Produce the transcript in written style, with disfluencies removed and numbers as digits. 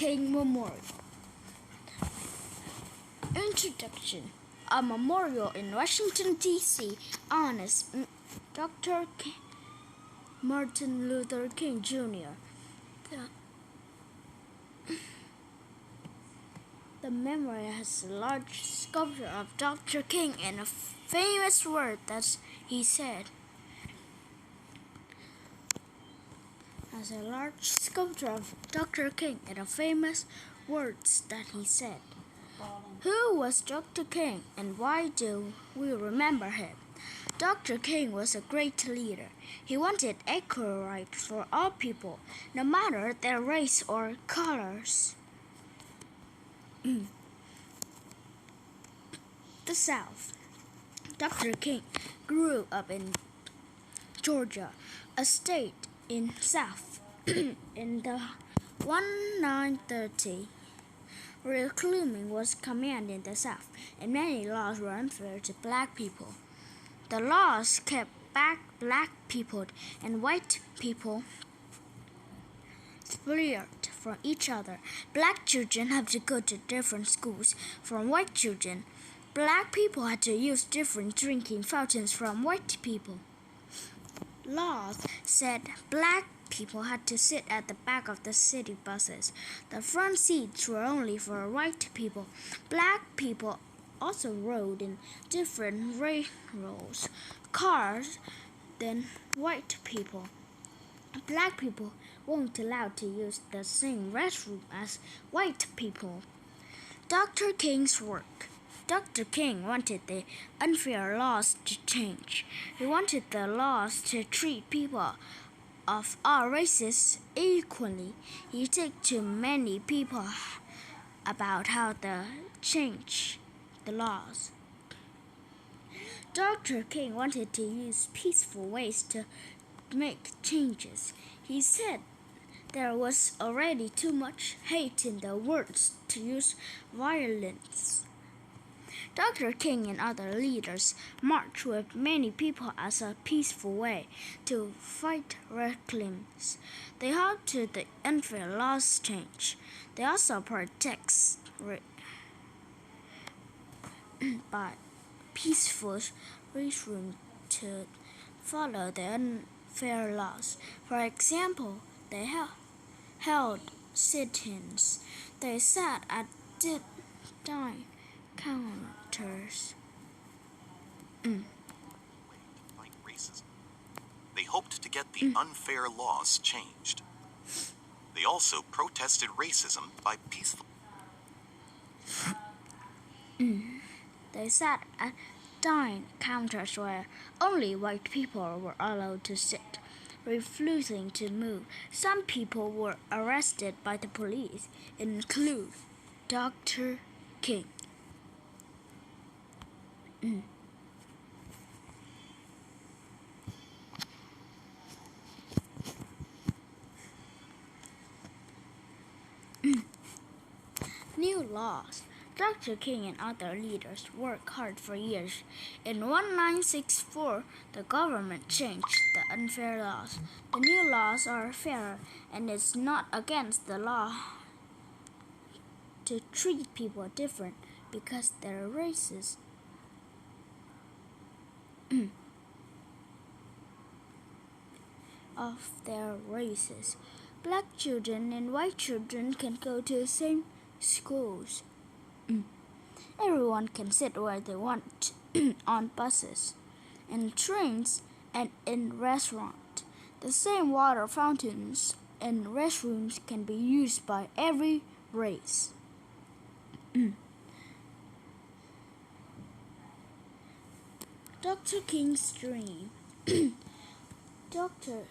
King Memorial. Introduction. A memorial in Washington, D.C. honors Dr. Martin Luther King Jr. The memorial has a large sculpture of Dr. King and a famous word that he said. Has a large sculpture of Dr. King and a famous words that he said. Who was Dr. King and why do we remember him? Dr. King was a great leader. He wanted equal rights for all people, no matter their race or colors. The South. Dr. King grew up in Georgia, a state in South. In the 1930s, reclaiming was common in the South, and many laws were unfair to black people. The laws kept back black people and white people separated from each other. Black children had to go to different schools from white children. Black people had to use different drinking fountains from white people. Laws said black people had to sit at the back of the city buses. The front seats were only for white people. Black people also rode in different railroads, cars than white people. Black people weren't allowed to use the same restroom as white people. Dr. King's work. Dr. King wanted the unfair laws to change. He wanted the laws to treat people of all races equally. He talked to many people about how to change the laws. Dr. King wanted to use peaceful ways to make changes. He said there was already too much hate in the world to use violence. Dr. King and other leaders marched with many people as a peaceful way to fight reclaims. They hoped to the unfair laws change. They also protest by peaceful restroom to follow the unfair laws. For example, they held sit-ins. They sat at dine counters. Fight racism. They hoped to get the unfair laws changed. They also protested racism by peaceful. They sat at dine counters where only white people were allowed to sit, refusing to move. Some people were arrested by the police, including Dr. King. New laws. Dr. King and other leaders worked hard for years. In 1964, the government changed the unfair laws. The new laws are fair, and it's not against the law to treat people different because they're racist. Of their races. Black children and white children can go to the same schools. Everyone can sit where they want on buses, and trains, and in restaurants. The same water fountains and restrooms can be used by every race. Dr. King's dream. Dr.